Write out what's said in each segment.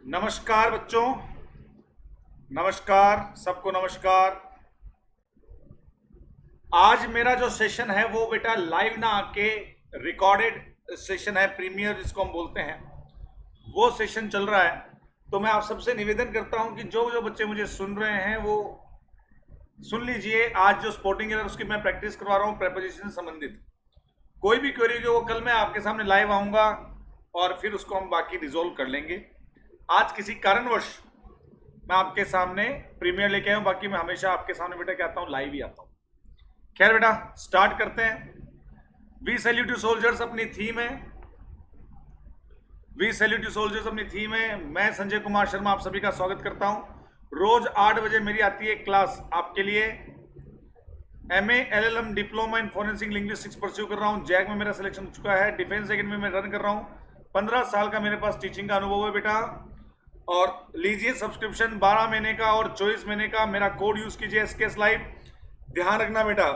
नमस्कार बच्चों। नमस्कार सबको नमस्कार। आज मेरा जो सेशन है वो बेटा लाइव ना आके रिकॉर्डेड सेशन है, प्रीमियर जिसको हम बोलते हैं, वो सेशन चल रहा है। तो मैं आप सबसे निवेदन करता हूं कि जो जो बच्चे मुझे सुन रहे हैं वो सुन लीजिए। आज जो स्पोर्टिंग एरर उसकी मैं प्रैक्टिस करवा रहा हूँ प्रेपोजिशन से संबंधित। कोई भी क्वेरी हो वो कल मैं आपके सामने लाइव आऊँगा और फिर उसको हम बाकी रिजोल्व कर लेंगे। आज किसी कारणवश मैं आपके सामने प्रीमियर लेके आया हूं, बाकी मैं हमेशा आपके सामने बेटा क्या आता हूं, लाइव ही आता हूं। खैर बेटा स्टार्ट करते हैं। वी सैल्यूट यू सोल्जर्स अपनी थीम है। वी सैल्यूट यू सोल्जर्स अपनी थीम है। मैं संजय कुमार शर्मा आप सभी का स्वागत करता हूं। रोज 8 बजे मेरी आती है क्लास आपके लिए। MA LLM diploma in forensic linguistics pursue कर रहा हूं। जैक में मेरा सिलेक्शन हो चुका है। डिफेंस एकेडमी में रन कर रहा हूं। 15 साल का मेरे पास टीचिंग का अनुभव है बेटा। और लीजिए सब्सक्रिप्शन 12 महीने का और 24 महीने का। मेरा कोड यूज कीजिए SKS लाइव। ध्यान रखना बेटा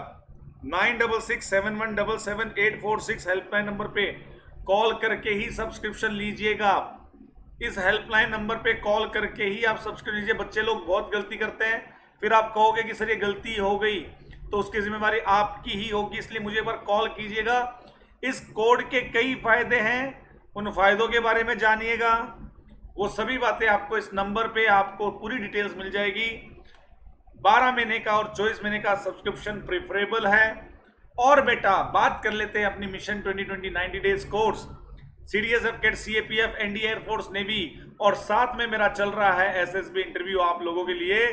9667177846 हेल्पलाइन नंबर पे कॉल करके ही सब्सक्रिप्शन लीजिएगा। इस हेल्पलाइन नंबर पे कॉल करके ही आप सब्सक्रिप्शन लीजिए। बच्चे लोग बहुत गलती करते हैं, फिर आप कहोगे कि सर ये गलती हो गई, तो उसकी जिम्मेवारी आपकी ही होगी। इसलिए मुझे एक बार कॉल कीजिएगा। इस कोड के कई फायदे हैं, उन फायदों के बारे में जानिएगा। वो सभी बातें आपको इस नंबर पे आपको पूरी डिटेल्स मिल जाएगी। 12 महीने का और 24 महीने का सब्सक्रिप्शन प्रेफरेबल है। और बेटा बात कर लेते हैं अपनी mission 2020 90 days course, CDSF CAT CAPF NDA air force navy, और साथ में मेरा चल रहा है SSB इंटरव्यू आप लोगों के लिए।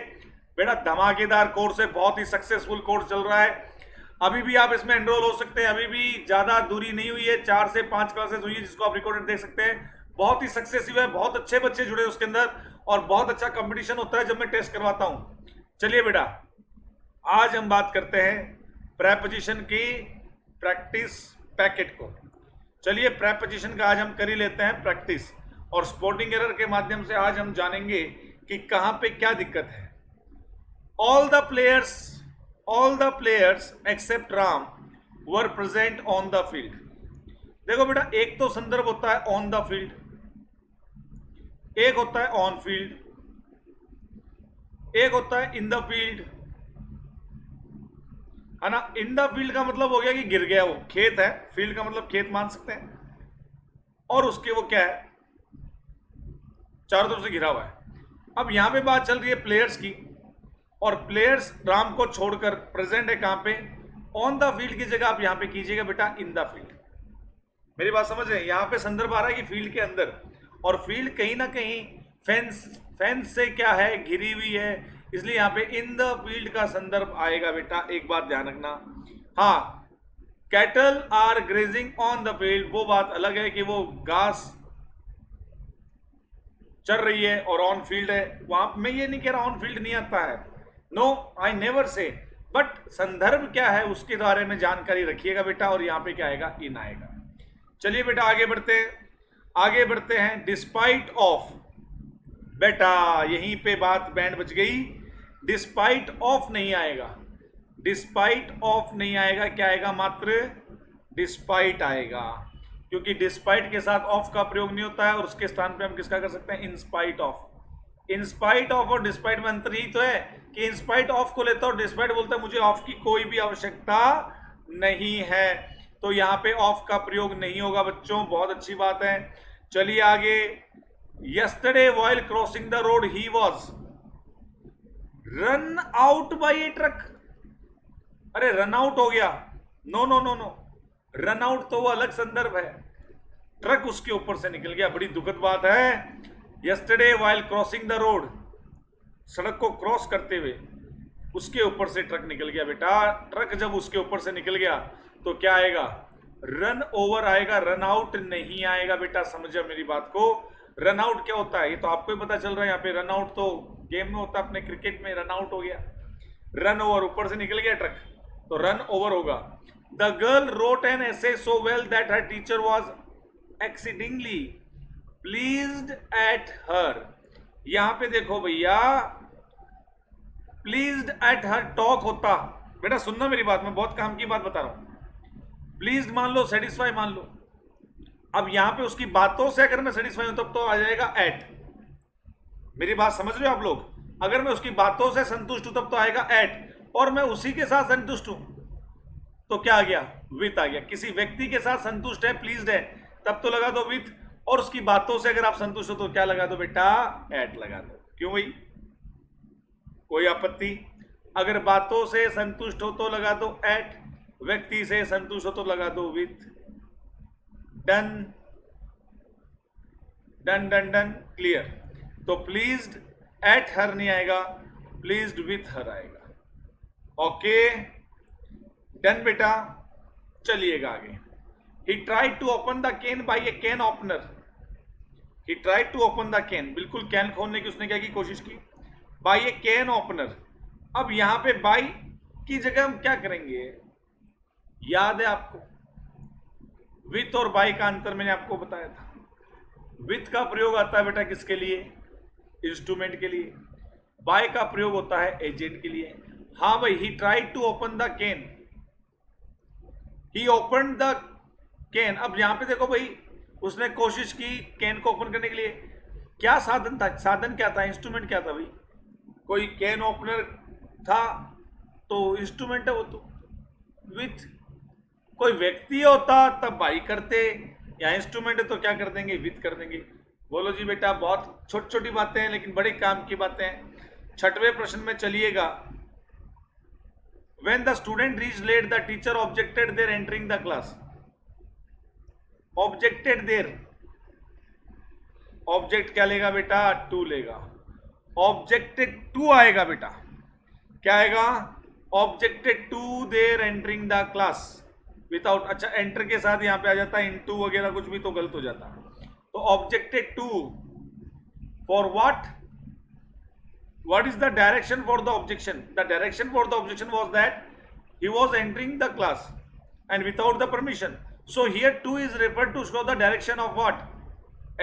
बेटा धमाकेदार कोर्स है, बहुत ही सक्सेसफुल कोर्स चल रहा है। अभी भी आप इसमें एनरोल हो सकते हैं। अभी भी ज्यादा दूरी नहीं हुई है, 4 से 5 क्लासेस हुई है जिसको आप रिकॉर्डेड देख सकते हैं। बहुत ही सक्सेसिव है, बहुत अच्छे बच्चे जुड़े उसके अंदर और बहुत अच्छा कंपटीशन होता है जब मैं टेस्ट करवाता हूं। चलिए बेटा आज हम बात करते हैं प्रेपोजिशन की प्रैक्टिस पैकेट को। चलिए प्रेपोजिशन का आज हम कर ही लेते हैं प्रैक्टिस, और स्पोर्टिंग एरर के माध्यम से आज हम जानेंगे कि कहां पे क्या दिक्कत है। All the players except Ram were present on the field. देखो बेटा एक तो संदर्भ होता है ऑन द फील्ड, एक होता है ऑन फील्ड, एक होता है इन द फील्ड, है ना। इन द फील्ड का मतलब हो गया कि गिर गया, वो खेत है। फील्ड का मतलब खेत मान सकते हैं। और उसके वो क्या है, चारों तरफ से घिरा हुआ है। अब यहां पे बात चल रही है प्लेयर्स की, और प्लेयर्स राम को छोड़कर प्रेजेंट है कहां पे, ऑन द फील्ड की जगह आप यहां पे कीजिएगा बेटा इन द फील्ड। मेरी बात समझ रहे हैं। यहां पे संदर्भ आ रहा है कि फील्ड के अंदर, और फील्ड कहीं ना कहीं फेंस से क्या है, घिरी हुई है, इसलिए यहां पे इन द फील्ड का संदर्भ आएगा बेटा। एक बात ध्यान रखना, हाँ cattle are grazing on the field, वो बात अलग है कि वो घास चल रही है और ऑन फील्ड है। वहां मैं ये नहीं कह रहा ऑन फील्ड नहीं आता है, no I never say, but संदर्भ क्या है उसके बारे में जानकारी रखिएगा बेटा। और यहां पे क्या आएगा, इन आएगा। चलिए बेटा आगे बढ़ते हैं। डिस्पाइट ऑफ, बेटा यहीं पे बात बैंड बज गई। डिस्पाइट ऑफ नहीं आएगा, डिस्पाइट ऑफ नहीं आएगा। क्या आएगा, मात्र डिस्पाइट आएगा, क्योंकि डिस्पाइट के साथ ऑफ का प्रयोग नहीं होता है। और उसके स्थान पे हम किसका कर सकते हैं, इंस्पाइट ऑफ। इंस्पाइट ऑफ और डिस्पाइट में अंतर ही तो है कि इंस्पाइट ऑफ को लेता और डिस्पाइट बोलता है मुझे ऑफ की कोई भी आवश्यकता नहीं है। तो यहां पे ऑफ का प्रयोग नहीं होगा बच्चों, बहुत अच्छी बात है। चलिए आगे। Yesterday while crossing the road he was run out by a truck. अरे रन आउट हो गया, no no no no, run out तो वो अलग संदर्भ है, ट्रक उसके ऊपर से निकल गया, बड़ी दुखद बात है। Yesterday while crossing the road, सड़क को क्रॉस करते हुए उसके ऊपर से ट्रक निकल गया बेटा। ट्रक जब उसके ऊपर से निकल गया तो क्या आएगा, रन ओवर आएगा, रन आउट नहीं आएगा बेटा। समझो मेरी बात को। रन आउट क्या होता है ये तो आपको ही पता चल रहा है। यहाँ पे रन आउट तो गेम में होता है, अपने क्रिकेट में रन आउट हो गया। रन ओवर, ऊपर से निकल गया ट्रक तो रन ओवर होगा। The girl wrote an essay so well that her teacher was exceedingly pleased at her। यहां पे देखो भैया प्लीज्ड एट हर टॉक होता, बेटा सुनना मेरी बात, मैं बहुत काम की बात बता रहा हूं। प्लीज्ड मान लो, सेटिस्फाई मान लो। अब यहां पे उसकी बातों से अगर मैं सेटिस्फाई हूं तब तो आ जाएगा एट, मेरी बात समझ रहे हो आप लोग? अगर मैं उसकी बातों से संतुष्ट हूं तब तो आएगा एट, और मैं उसी के साथ संतुष्ट हूं तो क्या आ गया? विथ आ गया। किसी व्यक्ति के साथ संतुष्ट है, प्लीज्ड है, तब तो लगा दो विथ, और उसकी बातों से अगर आप संतुष्ट हो तो क्या लगा दो बेटा? एट लगा दो। क्यों भाई, कोई आपत्ति? अगर बातों से संतुष्ट हो तो लगा दो एट, व्यक्ति से संतुष्ट हो तो लगा दो with. Done done done done, clear. तो प्लीज्ड एट हर नहीं आएगा, प्लीज्ड विथ हर आएगा। ओके, डन बेटा। चलिएगा आगे। He tried to open the can by a can opener. He tried to open the can, बिल्कुल कैन खोलने की उसने क्या की कोशिश की, बाई ए कैन ओपनर। अब यहां पे बाई की जगह हम क्या करेंगे? याद है आपको विथ और बाई का अंतर मैंने आपको बताया था। विथ का प्रयोग आता है बेटा किसके लिए? इंस्ट्रूमेंट के लिए। बाय का प्रयोग होता है एजेंट के लिए। हाँ भाई, he tried to open the can, he open the can. अब यहां पे देखो भाई, उसने कोशिश की कैन को ओपन करने के लिए। क्या साधन था? साधन क्या था? इंस्ट्रूमेंट क्या था भाई? कोई कैन ओपनर था तो इंस्ट्रूमेंट है वो तो। विथ कोई व्यक्ति होता तब बाई करते, या इंस्ट्रूमेंट है तो क्या कर देंगे? विथ कर देंगे। बोलो जी बेटा, बहुत छोटी छोटी बातें हैं लेकिन बड़े काम की बातें हैं। छठवें प्रश्न में चलिएगा। When the student reached late, the teacher objected their entering the class. Objected their, object क्या लेगा बेटा? टू लेगा। ऑब्जेक्टेड टू आएगा बेटा, क्या आएगा? Objected to their entering the class without. अच्छा, एंटर के साथ यहां पे आ जाता है इनटू वगैरह कुछ भी तो गलत हो जाता। तो objected to for what? What is the direction for the objection? The direction for the objection was that he was entering the class and without the permission. So here two is referred to show the direction of what?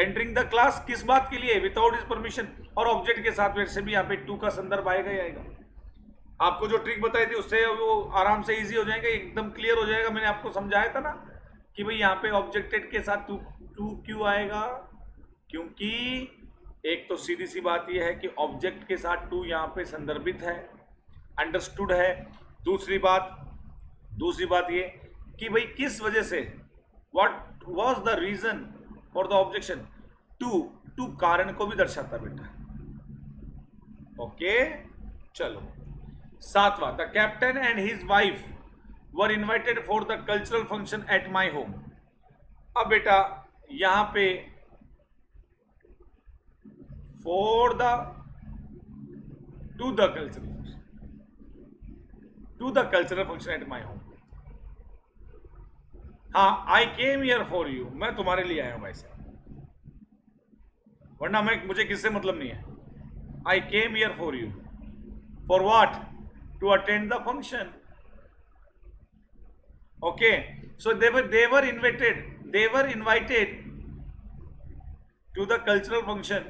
Entering the class। किस बात के लिए? Without his permission। और object के साथ वैसे भी यहाँ पे टू का संदर्भ आएगा ही आएगा। आपको जो ट्रिक बताई थी उससे वो आराम से इजी हो जाएगा, एकदम क्लियर हो जाएगा। मैंने आपको समझाया था ना कि भाई यहाँ पे ऑब्जेक्टेड के साथ टू क्यों आएगा? क्योंकि एक तो सीधी सी बात यह है कि ऑब्जेक्ट के साथ टू यहाँ पे संदर्भित है, अंडरस्टूड है। दूसरी बात ये कि भाई किस वजह से, what was the reason for the objection? To कारण को भी दर्शाता बेटा। ओके, चलो। सातवां, the captain and his wife were invited for the cultural function at my home. अब बेटा यहां पे for the to the cultural function at my home। हाँ, I came here for you, मैं तुम्हारे लिए आया हूं भाई साहब, वरना मुझे किससे मतलब नहीं है। I came here for you, for what? To attend the function। Okay, so they were invited to the cultural function,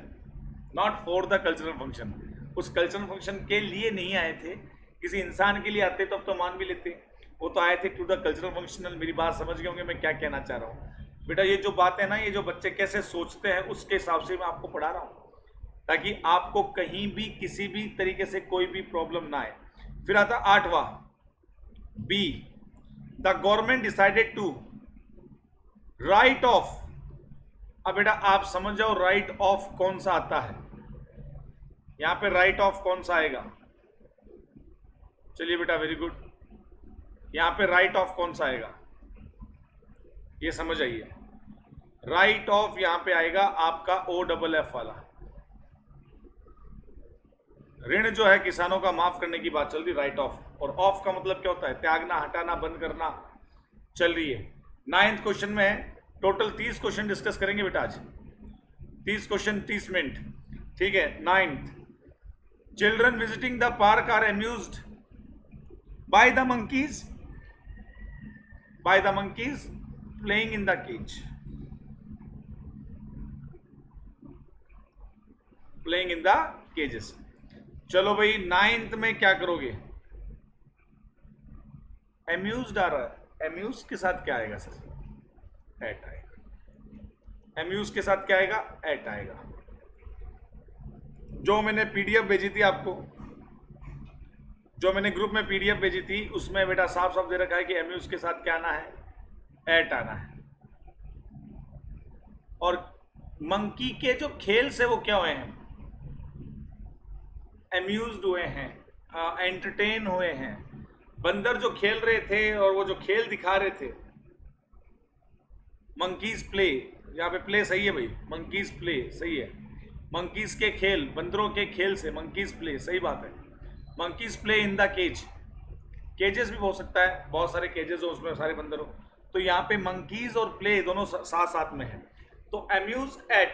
not for the cultural function. उस कल्चरल फंक्शन के लिए नहीं आए थे, किसी इंसान के लिए आते तो अब तो मान भी लेते, वो तो आए थे टू द कल्चरल फंक्शनल। मेरी बात समझ गए होंगे मैं क्या कहना चाह रहा हूँ बेटा। ये जो बात है ना, ये जो बच्चे कैसे सोचते हैं उसके हिसाब से मैं आपको पढ़ा रहा हूँ, ताकि आपको कहीं भी किसी भी तरीके से कोई भी प्रॉब्लम ना आए। फिर आता आठवां, B, the government decided to write off. अब बेटा आप समझ जाओ राइट ऑफ कौन सा आता है यहां पे, राइट ऑफ कौन सा आएगा? चलिए बेटा, वेरी गुड। यहां पे राइट ऑफ कौन सा आएगा ये समझ आइए। राइट ऑफ यहां पे आएगा आपका OFF वाला। ऋण जो है किसानों का माफ करने की बात चल रही, राइट ऑफ। और ऑफ का मतलब क्या होता है? त्यागना, हटाना, बंद करना चल रही है। 9th क्वेश्चन में है, टोटल 30 क्वेश्चन डिस्कस करेंगे बेटा आज। 30 क्वेश्चन 30 मिनट, ठीक है। 9th, children visiting the park are amused by the monkeys, playing in the cage, playing in the cages. चलो भाई 9th में क्या करोगे? अम्यूज्ड आ रहा है, अम्यूज के साथ क्या आएगा सर? एट आएगा। अम्यूज के साथ क्या आएगा? एट आएगा। जो मैंने पीडीएफ भेजी थी आपको, जो मैंने ग्रुप में पीडीएफ भेजी थी, उसमें बेटा साफ साफ दे रखा है कि एम्यूज के साथ क्या आना है, एट आना है। और मंकी के जो खेल से वो क्या हुए हैं, एम्यूज्ड हुए हैं, एंटरटेन हुए हैं। बंदर जो खेल रहे थे और वो जो खेल दिखा रहे थे, मंकीज प्ले, यहाँ पे प्ले सही है भाई, मंकीज प्ले सही है। मंकीज के खेल, बंदरों के खेल से मंकीज प्ले, सही बात है। Monkeys play in the cage, cages भी हो सकता है, बहुत सारे केजेस हो उसमें सारे बंदर हो, तो यहाँ पे मंकीज और प्ले दोनों साथ साथ में है। तो अम्यूज एट,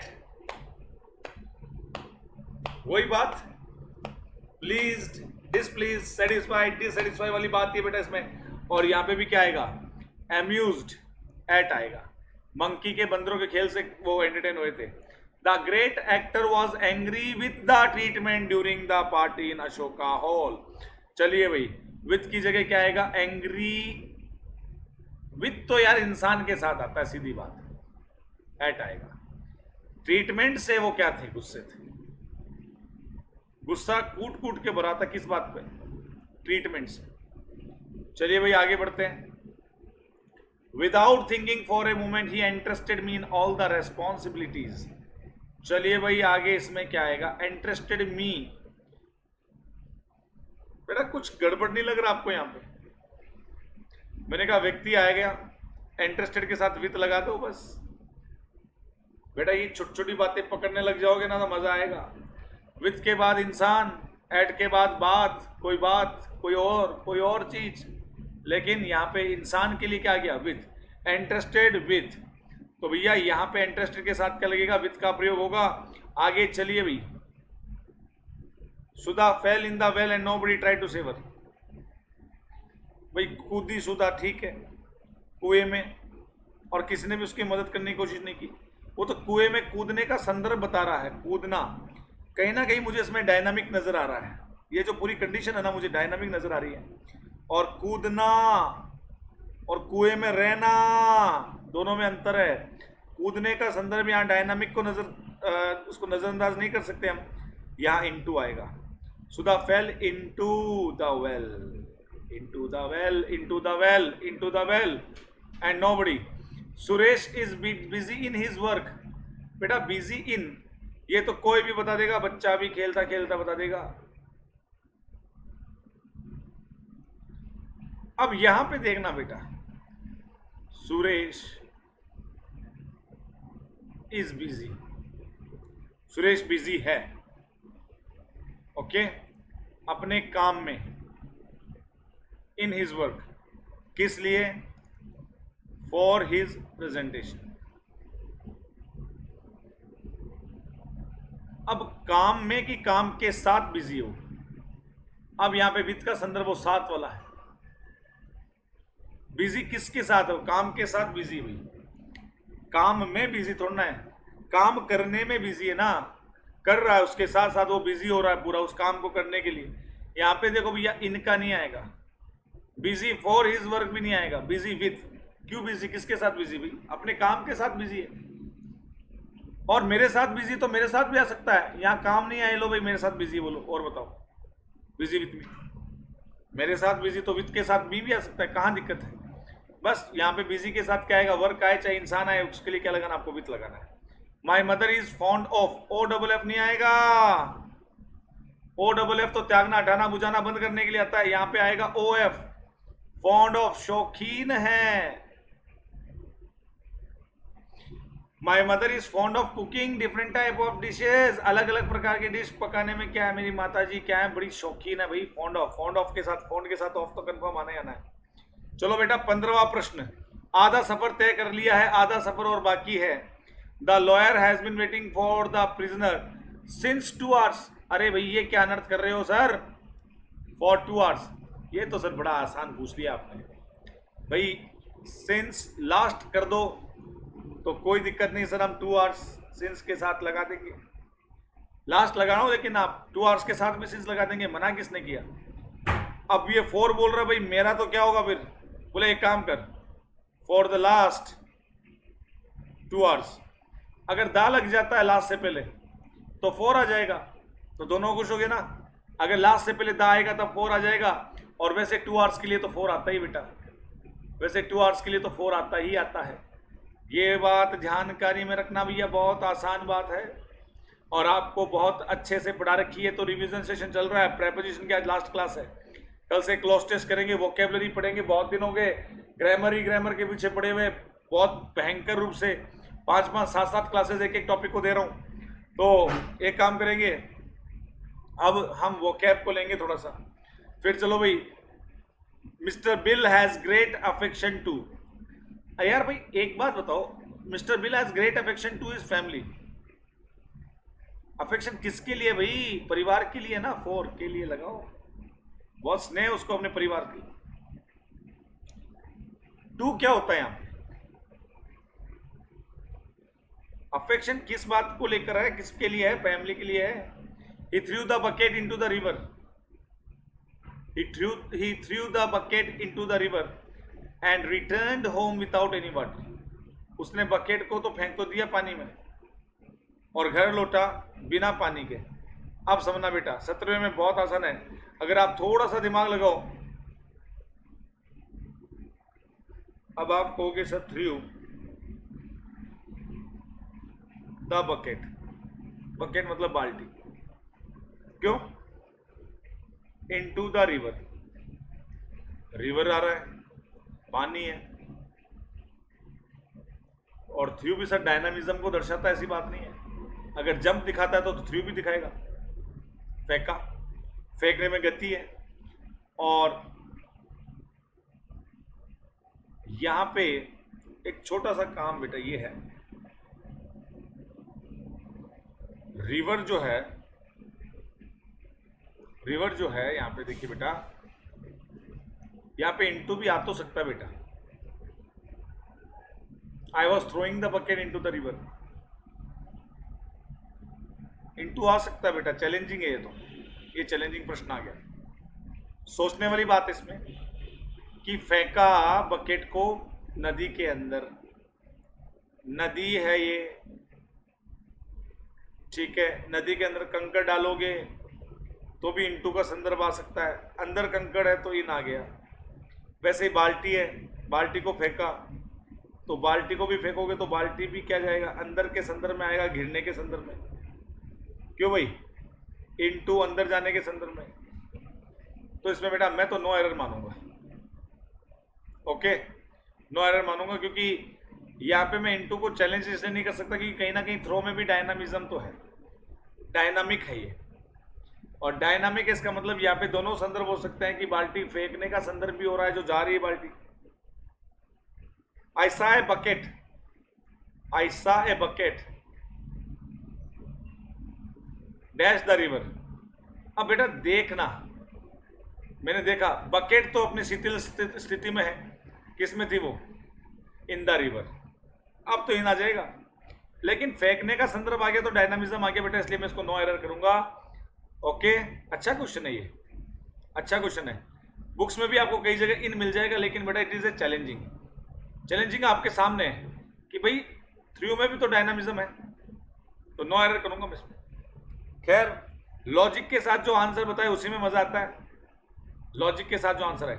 वही बात, प्लीज्ड, डिसप्लीज, सेटिस्फाइड, डिससेटिस्फाइड वाली बात है बेटा इसमें। और यहाँ पे भी क्या आएगा, एम्यूज्ड एट आएगा। मंकी के बंदरों के खेल से वो एंटरटेन हुए थे। The great actor was angry with the treatment during the party in Ashoka hall. चलिए भाई, विद की जगह क्या आएगा, एंग्री। विद तो यार इंसान के साथ आता है, सीधी बात, एट आएगा। ट्रीटमेंट से वो क्या थे, गुस्से थे। गुस्सा कूट कूट के भरा था, किस बात पे, ट्रीटमेंट से। चलिए भाई आगे बढ़ते हैं। Without thinking for a moment he interested me in all the responsibilities. चलिए भाई आगे इसमें क्या आएगा, इंटरेस्टेड मी। बेटा कुछ गड़बड़ नहीं लग रहा आपको यहाँ पे? मैंने कहा व्यक्ति आ गया, इंटरेस्टेड के साथ विथ लगा दो बस। बेटा ये छोटी छोटी बातें पकड़ने लग जाओगे ना तो मजा आएगा। विथ के बाद इंसान, एट के बाद बात, कोई और चीज, लेकिन यहाँ पे इंसान के लिए क्या गया, विथ, इंटरेस्टेड विथ। तो भैया यहाँ पे इंटरेस्टेड के साथ क्या लगेगा, विथ का प्रयोग होगा। आगे चलिए भाई, Sudha fell in the well and nobody try to save her. भाई कूदी सुधा, ठीक है, कुएं में, और किसी ने भी उसकी मदद करने की कोशिश नहीं की। वो तो कुएं में कूदने का संदर्भ बता रहा है, कूदना। कहीं ना कहीं मुझे इसमें डायनामिक नजर आ रहा है, ये जो पूरी कंडीशन है ना मुझे डायनामिक नजर आ रही है। और कूदना और कुएं में रहना, दोनों में अंतर है। कूदने का संदर्भ यहाँ डायनामिक को उसको नजरअंदाज नहीं कर सकते हम। यहाँ इनटू आएगा। Sudha fell into the well, into the well, into the well, into the well and nobody. Suresh is busy in his work. बेटा बिजी इन, ये तो कोई भी बता देगा, बच्चा भी खेलता खेलता बता देगा। अब यहां पे देखना बेटा, Suresh is busy, Suresh busy है, ओके, अपने काम में, इन हिज वर्क, किस लिए, फॉर हिज प्रेजेंटेशन। अब काम में कि काम के साथ बिजी हो। अब यहां पे विद का संदर्भ वो साथ वाला है। बिजी किसके साथ हो, काम के साथ बिजी हुई। काम में बिजी थोड़ा ना है, काम करने में बिजी है ना, कर रहा है, उसके साथ साथ वो बिजी हो रहा है पूरा उस काम को करने के लिए। यहां पे देखो भैया इनका नहीं आएगा, बिजी फॉर हिज वर्क भी नहीं आएगा, बिजी विथ। क्यों बिजी, किसके साथ बिजी भाई, अपने काम के साथ बिजी है। और मेरे साथ बिजी तो मेरे साथ भी आ सकता है, यहाँ काम नहीं आए, लो भाई मेरे साथ बिजी बोलो और बताओ, बिजी विथ मी। मेरे साथ बिजी तो विथ के साथ भी आ सकता है, कहाँ दिक्कत है। बस यहाँ पे बिजी के साथ क्या आएगा, वर्क आए चाहे इंसान आए, उसके लिए क्या लगाना, आपको विथ लगाना है। My mother is fond of, O double F नहीं आएगा। ओ डबल एफ तो त्यागना, हटाना, बुझाना, बंद करने के लिए आता है। यहाँ पे आएगा ओ एफ, फॉन्ड ऑफ, शौकीन है। My mother is fond of cooking different type of dishes, अलग अलग प्रकार के डिश पकाने में क्या है, मेरी माता जी क्या है, बड़ी शौकीन है भाई। फॉन्ड ऑफ, फॉन्ड ऑफ के साथ, फॉन्ड के साथ ऑफ तो कंफर्म आना ही आना है। चलो बेटा 15वां प्रश्न, आधा सफर तय कर लिया है, आधा सफर और बाकी है। The lawyer has been waiting for the prisoner since 2 hours। अरे भाई ये क्या अनर्थ कर रहे हो सर, फॉर 2 hours, ये तो सर बड़ा आसान पूछ लिया आपने भाई। सिंस लास्ट कर दो तो कोई दिक्कत नहीं सर, हम 2 hours सिंस के साथ लगा देंगे। लास्ट लगाना हो लेकिन आप 2 hours के साथ भी सिंस लगा देंगे, मना किसने किया। अब ये 4 बोल रहा भाई, मेरा तो क्या होगा फिर, बोले एक काम कर, फॉर द लास्ट 2 hours। अगर दा लग जाता है लास्ट से पहले तो 4 आ जाएगा, तो दोनों खुश हो गए ना। अगर लास्ट से पहले द आएगा तब 4 आ जाएगा, और वैसे 2 आवर्स के लिए तो 4 आता ही बेटा, वैसे 2 आवर्स के लिए तो 4 आता ही आता है। ये बात जानकारी में रखना भैया, बहुत आसान बात है और आपको बहुत अच्छे से पढ़ा रखी है। तो रिवीजन सेशन चल रहा है, प्रेपोजिशन की आज लास्ट क्लास है, कल से क्लॉज टेस्ट करेंगे, वोकेबलरी पढ़ेंगे। बहुत दिन हो गए ग्रामर के पीछे पड़े हुए, बहुत भयंकर रूप से 5-5, 7-7 क्लासेस एक एक टॉपिक को दे रहा हूँ। तो एक काम करेंगे, अब हम वोकैब को लेंगे थोड़ा सा। फिर चलो भाई, mister Bill has great affection to. यार भाई एक बात बताओ, mister Bill has great affection to his family. Affection किसके लिए भाई? परिवार के लिए ना, 4 के लिए लगाओ, बहुत स्नेह उसको अपने परिवार की। टू क्या होता है यहां पे? अफेक्शन किस बात को लेकर है, किसके लिए है? फैमिली के लिए है। He threw the bucket into the river. He threw the bucket into the river and returned home without any water. उसने बकेट को तो फेंक तो दिया पानी में और घर लौटा बिना पानी के। अब समझना बेटा, 17वें में बहुत आसान है, अगर आप थोड़ा सा दिमाग लगाओ। अब आप कहोगे sir through the bucket, bucket मतलब बाल्टी, क्यों? इनटू द रिवर, रिवर आ रहा है, पानी है। और थ्रू भी सर डायनामिज्म को दर्शाता है, ऐसी बात नहीं है। अगर जंप दिखाता है तो थ्रू भी दिखाएगा, फेंका, फेंकने में गति है। और यहां पे एक छोटा सा काम बेटा ये है, रिवर जो है, रिवर जो है यहां पे देखिए बेटा, यहां पे इनटू भी आ तो सकता है बेटा। I was throwing the bucket into the river, into आ सकता है बेटा, चैलेंजिंग है ये, तो ये चैलेंजिंग प्रश्न आ गया। सोचने वाली बात इसमें कि फेंका बकेट को नदी के अंदर, नदी है ये, ठीक है, नदी के अंदर कंकड़ डालोगे तो भी इनटू का संदर्भ आ सकता है, अंदर कंकड़ है तो इन आ गया। वैसे ही बाल्टी है, बाल्टी को फेंका तो बाल्टी को भी फेंकोगे तो बाल्टी भी क्या जाएगा, अंदर के संदर्भ में आएगा, घिरने के संदर्भ में। क्यों भाई? इनटू अंदर जाने के संदर्भ में। तो इसमें बेटा मैं तो नो एरर मानूंगा, ओके, नो एरर मानूंगा, क्योंकि यहाँ पे मैं इनटू को चैलेंज इसलिए नहीं कर सकता कि कहीं ना कहीं थ्रो में भी डायनामिज्म तो है, डायनामिक है ये। और डायनामिक इसका मतलब यहाँ पे दोनों संदर्भ हो सकते हैं कि बाल्टी फेंकने का संदर्भ भी हो रहा है, जो जा रही है बाल्टी। I saw a bucket, I saw a bucket dash the river. अब बेटा देखना, मैंने देखा, बकेट तो अपनी शिथिल स्थिति में है, किस में थी वो? In the river. अब तो इन आ जाएगा, लेकिन फेंकने का संदर्भ आ गया तो डायनामिज्म आ गया बेटा, इसलिए मैं इसको नो एरर करूंगा। ओके, अच्छा क्वेश्चन है ये, अच्छा क्वेश्चन है। बुक्स में भी आपको कई जगह इन मिल जाएगा, लेकिन बेटा it is a challenging, challenging आपके सामने है कि भाई थ्रू में भी तो डायनामिज्म है, तो नो एरर करूंगा मैं इसमें। खैर, लॉजिक के साथ जो आंसर बताए उसी में मजा आता है, लॉजिक के साथ जो आंसर है।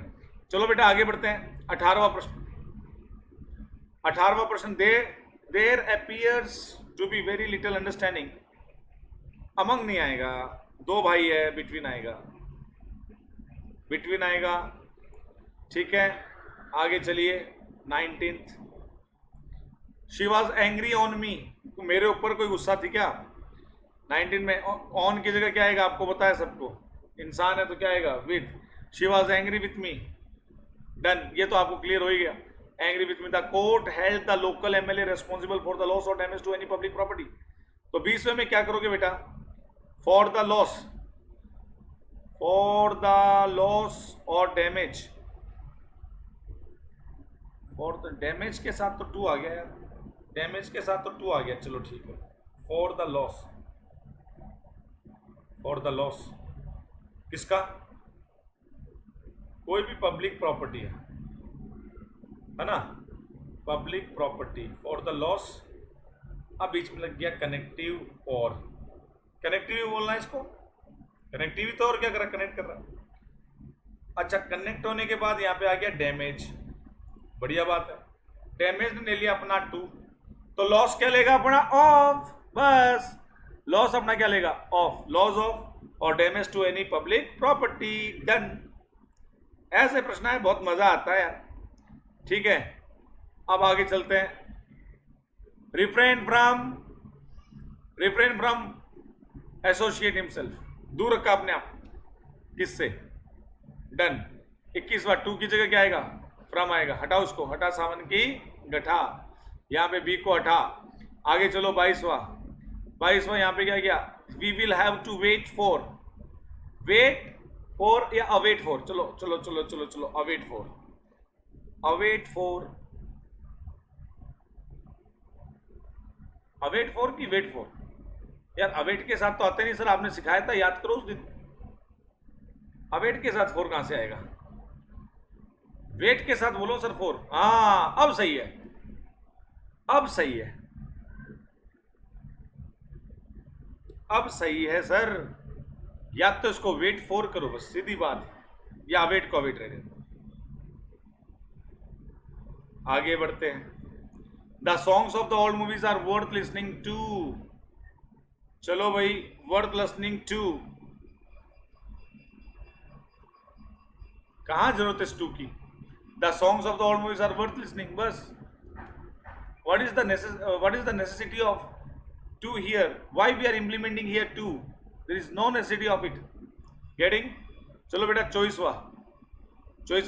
चलो बेटा आगे बढ़ते हैं। 18वां प्रश्न, 18वां प्रश्न, there appears to be very little understanding. Among नहीं आएगा, दो भाई है, बिटवीन आएगा, बिटवीन आएगा, ठीक है। आगे चलिए, 19th, she was angry on me, मेरे ऊपर कोई गुस्सा थी क्या? 19 में ऑन की जगह क्या आएगा आपको बताया सबको, इंसान है तो क्या आएगा? With. She was angry with me, done, ये तो आपको क्लियर हो ही गया। Angry with me, the court held the local MLA responsible for the loss or damage to any public property. तो 20वें में क्या करोगे बेटा? For the loss, for the loss or damage, for the damage के साथ तो 2 आ गया यार, डैमेज के साथ तो 2 आ गया, चलो ठीक है। For the loss, for the loss किसका? कोई भी पब्लिक प्रॉपर्टी है ना, public property, for the loss. अब बीच में लग गया कनेक्टिव, और कनेक्टिव बोलना है इसको, कनेक्टिविटी तो और क्या कर रहा, कनेक्ट कर रहा। अच्छा, कनेक्ट होने के बाद यहाँ पे आ गया डैमेज, बढ़िया बात है। डैमेज ने लिया अपना 2, तो लॉस क्या लेगा अपना, ऑफ। बस लॉस अपना क्या लेगा, ऑफ, लॉस ऑफ और damage to any public property, done. ऐसे प्रश्न है, बहुत मजा आता है यार। ठीक है, अब आगे चलते हैं। रिफ्रेन फ्रॉम एसोसिएट हिमसेल्फ, दूर रखा अपने आप किससे, डन। 21वां 2 की जगह क्या आएगा, फ्रॉम आएगा, हटाओ उसको, हटा सावन की गठा, यहाँ पे बी को हटा। आगे चलो 22वां यहाँ पे क्या गया, we will have to wait for या अवेट फॉर, चलो चलो चलो चलो चलो, अवेट फॉर की वेट फॉर, यार अवेट के साथ तो आते नहीं सर, आपने सिखाया था, याद करो उस दिन। अवेट के साथ फोर कहां से आएगा, वेट के साथ बोलो सर फोर। हाँ अब सही है, अब सही है, अब सही है सर। या तो इसको वेट फॉर करो बस, सीधी बात है, या अवेट को अवेट रहने दो। आगे बढ़ते हैं। The songs of the old movies are worth listening to, चलो भाई, वर्थ लिसनिंग टू, कहां जरूरत है टू की, the songs of the old movies are worth listening, बस। What is the necessity of to here, why we are implementing here to, there is no necessity of it, getting. चलो बेटा 24वां,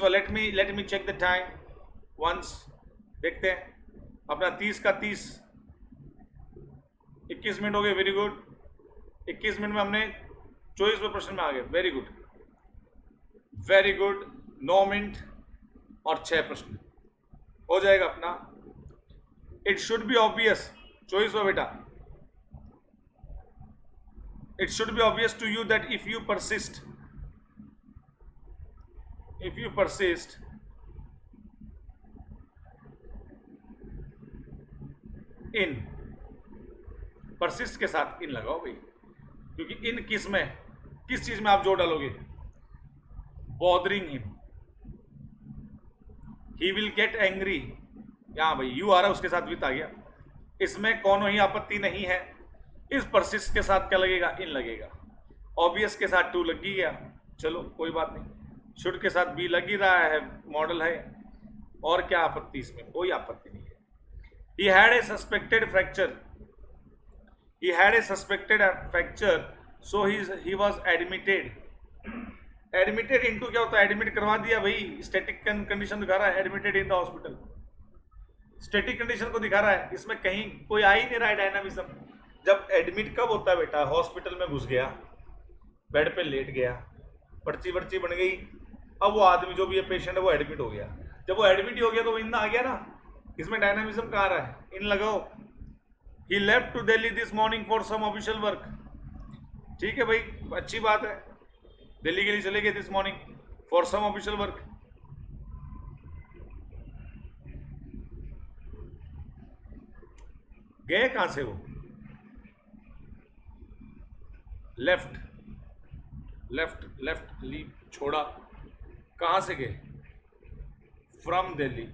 let me check the time once, देखते हैं अपना 30 का 30, 21 minute हो गए, वेरी गुड। 21 मिनट में हमने 24वें प्रश्न में आ गए, very good very good. 9 minute और 6 प्रश्न हो जाएगा अपना। इट शुड बी ऑब्वियस, 24वां बेटा, it should be obvious to you that if you persist in, persist के साथ इन लगाओ भाई, क्योंकि इन किस चीज में आप जोड़ डालोगे, bothering him, he will get angry, यहां भाई यू आ रहा है उसके साथ विथ आ गया, इसमें कोनो ही आपत्ति नहीं है। इस परसिस्ट के साथ क्या लगेगा, इन लगेगा। ऑब्वियस के साथ टू लग ही गया, चलो कोई बात नहीं। शुड के साथ बी लग ही रहा है, मॉडल है, और क्या आपत्ति, इसमें कोई आपत्ति नहीं है। He had a suspected fracture, so he was admitted into क्या होता है, एडमिट करवा दिया भाई, स्टैटिक कंडीशन दिखा रहा है, admitted in the hospital, static condition को दिखा रहा है, इसमें कहीं कोई आ ही नहीं रहा है डायनामिज्म। जब एडमिट कब होता है बेटा, हॉस्पिटल में घुस गया, बेड पे लेट गया, पर्ची वर्ची बन गई, अब वो आदमी जो भी है पेशेंट है वो एडमिट हो गया। जब वो एडमिट हो गया तो वो इन आ गया ना, इसमें डायनामिज्म कहाँ रहा है, इन लगाओ। He left to Delhi this morning for some official work, ठीक है भाई, अच्छी बात है, दिल्ली के लिए चले गए this morning for some official work. गए कहां से वो, लेफ्ट लीव छोड़ा, कहां से गए, फ्रॉम दिल्ली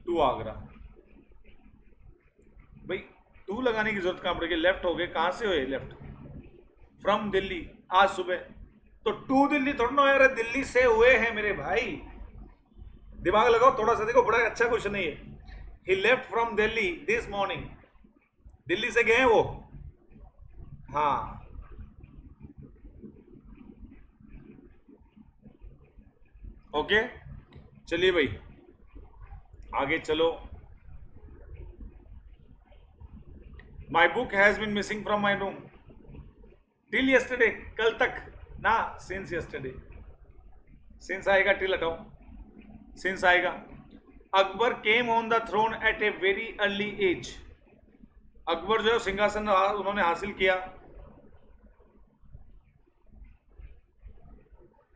टू आगरा। भाई टू लगाने की जरूरत कहां पड़ेगी, लेफ्ट हो गए, कहां से हुए, लेफ्ट फ्रॉम दिल्ली, आज सुबह, तो टू दिल्ली थोड़ा ना यार, दिल्ली से हुए हैं मेरे भाई, दिमाग लगाओ थोड़ा सा, देखो बड़ा अच्छा क्वेश्चन है ये। He left from Delhi this morning, Delhi से गए हैं वो, हाँ ओके। चलिए भाई आगे चलो। My book has been missing from my room till yesterday, कल तक ना, सिंस यस्टरडे, सिंस आएगा, टिल हटाओ, सिंस आएगा। Akbar came on the throne at a very early age, Akbar जो सिंहासन उन्होंने हासिल किया,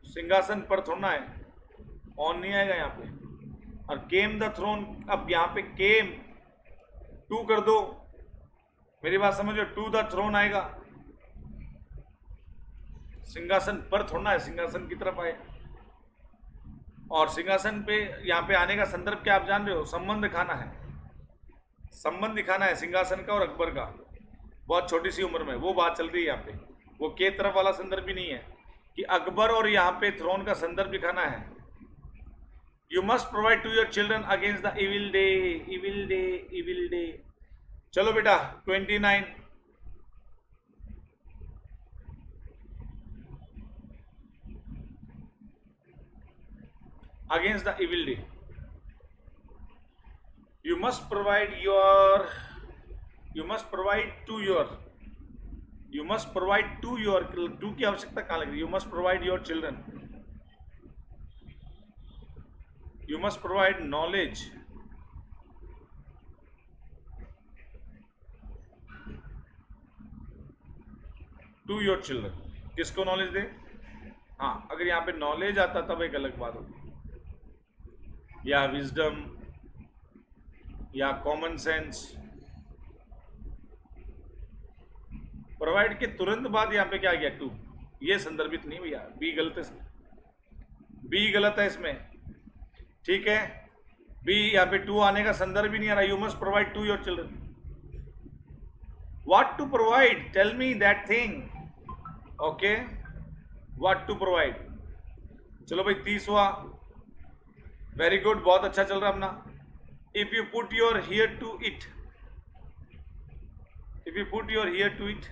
सिंहासन पर थोड़ा है, ऑन नहीं आएगा यहाँ पे, और केम द थ्रोन, अब यहाँ पे केम टू कर दो, मेरी बात समझो, टू द थ्रोन आएगा, सिंहासन पर थोड़ा है, सिंहासन की तरफ आए। और सिंहासन पे यहाँ पे आने का संदर्भ क्या आप जान रहे हो? संबंध दिखाना है, संबंध दिखाना है सिंहासन का और अकबर का, बहुत छोटी सी उम्र में। वो बात चल रही है यहाँ पे, वो के तरफ वाला संदर्भ भी नहीं है कि अकबर और यहाँ पे थ्रोन का संदर्भ दिखाना है। You must provide to your children against the evil day, evil day, evil day. चलो बेटा 29, against the evil day. You must provide to की आवश्यकता कहाँ लग रही है? You must provide your children. You must provide knowledge to your children. किसको knowledge दे? हाँ, अगर यहाँ पे नॉलेज आता तब एक अलग बात होती, या विजडम या कॉमन सेंस। प्रोवाइड के तुरंत बाद यहाँ पे क्या आ गया? टू। ये संदर्भित नहीं भैया, बी गलत है इसमें, बी गलत है इसमें, ठीक है। बी यहाँ पे टू आने का संदर्भ भी नहीं आ रहा। You must provide to your children. What to provide? Tell me that thing. Okay, what to provide. चलो भाई 30वां, वेरी गुड, बहुत अच्छा चल रहा अपना। If you put your heart to it, if you put your heart to it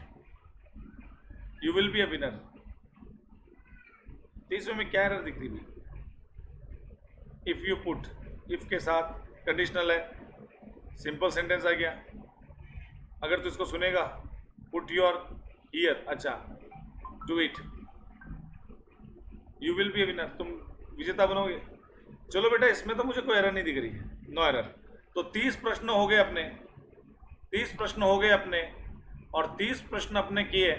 you will be a winner. 30वें में क्या एरर दिख रही है? इफ यू पुट, इफ के साथ कंडीशनल है, सिंपल सेंटेंस आ गया। अगर तू इसको सुनेगा, पुट योर हियर, अच्छा, to it, you will be a winner, तुम विजेता बनोगे। चलो बेटा, इसमें तो मुझे कोई एरर नहीं दिख रही है, नो एरर। तो 30 प्रश्न हो गए अपने, 30 प्रश्न हो गए अपने, और 30 प्रश्न अपने किए,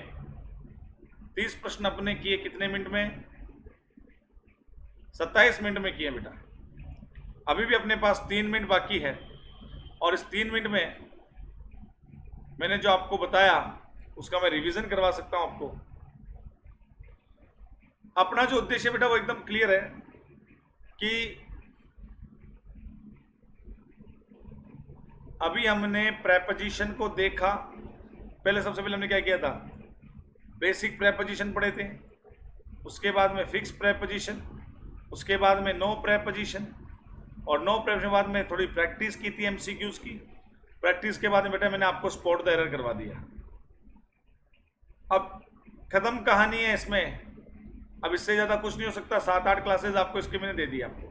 30 प्रश्न अपने किए कितने मिनट में? 27 मिनट में किए बेटा। अभी भी अपने पास 3 मिनट बाकी है, और इस 3 मिनट में मैंने जो आपको बताया उसका मैं रिवीजन करवा सकता हूं आपको। अपना जो उद्देश्य बेटा वो एकदम क्लियर है कि अभी हमने प्रेपोजिशन को देखा। पहले सबसे पहले हमने क्या किया था? बेसिक प्रेपोजिशन पढ़े थे, उसके बाद में फिक्स प्रेपोजिशन, उसके बाद में नो प्रेपोजिशन, और नो प्रेपोजिशन बाद में थोड़ी प्रैक्टिस की थी एमसीक्यूज की। प्रैक्टिस के बाद में बेटा मैंने आपको स्पॉट द एरर करवा दिया। अब खत्म कहानी है इसमें, अब इससे ज़्यादा कुछ नहीं हो सकता। 7-8 क्लासेज आपको इसके मैंने दे दी आपको।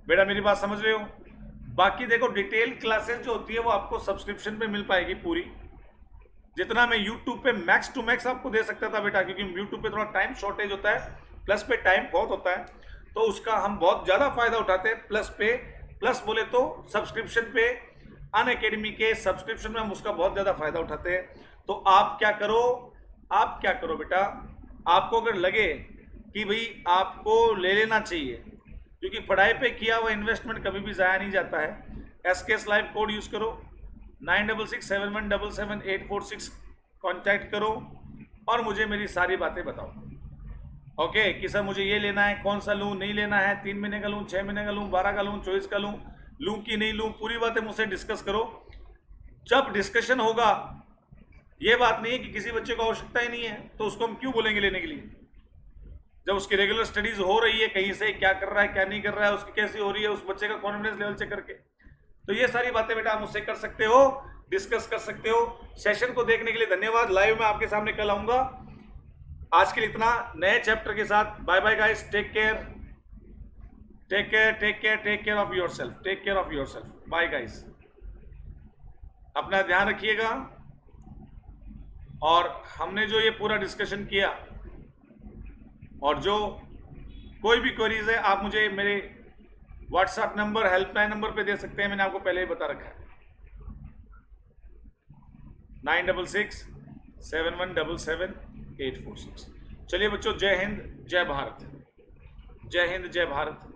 बेटा मेरी बात समझ रहे हो? बाकी देखो डिटेल क्लासेस जो होती है वो आपको सब्सक्रिप्शन पे मिल पाएगी पूरी। जितना मैं यूट्यूब पे मैक्स टू मैक्स आपको दे सकता था बेटा, क्योंकि यूट्यूब पे थोड़ा टाइम शॉर्टेज होता है, प्लस पे टाइम बहुत होता है, तो उसका हम बहुत ज़्यादा फायदा उठाते हैं। प्लस बोले तो सब्सक्रिप्शन पे, अनअकैडमी के सब्सक्रिप्शन में हम उसका बहुत ज़्यादा फायदा उठाते हैं। तो आप क्या करो बेटा, आपको अगर लगे कि भाई आपको ले लेना चाहिए, क्योंकि पढ़ाई पे किया हुआ इन्वेस्टमेंट कभी भी ज़ाया नहीं जाता है। एसकेएस लाइव कोड यूज़ करो, 9667177846 कांटेक्ट करो और मुझे मेरी सारी बातें बताओ। ओके कि सर मुझे ये लेना है, कौन सा लूँ, नहीं लेना है, 3 महीने का लूँ, 6 महीने का लूँ, 12 का लूँ, 24 का लूँ कि नहीं लूँ, पूरी बातें मुझसे डिस्कस करो। जब डिस्कशन होगा, ये बात नहीं है कि किसी बच्चे को आवश्यकता ही नहीं है तो उसको हम क्यों बोलेंगे लेने के लिए। जब उसकी रेगुलर स्टडीज हो रही है, कहीं से क्या कर रहा है क्या नहीं कर रहा है, उसकी कैसी हो रही है, उस बच्चे का कॉन्फिडेंस लेवल चेक करके, तो ये सारी बातें बेटा आप मुझसे कर सकते हो, डिस्कस कर सकते हो। सेशन को देखने के लिए धन्यवाद। लाइव में आपके सामने कल आऊंगा। आज के लिए इतना, नए चैप्टर के साथ। Bye bye guys, take care, take care, take care, take care of yourself, take care of yourself. Bye guys, अपना ध्यान रखिएगा। और हमने जो ये पूरा डिस्कशन किया, और जो कोई भी क्वेरीज है आप मुझे मेरे व्हाट्सएप नंबर, हेल्पलाइन नंबर पे दे सकते हैं। मैंने आपको पहले ही बता रखा है, 9667177846। चलिए बच्चों, जय हिंद जय भारत, जय हिंद जय भारत।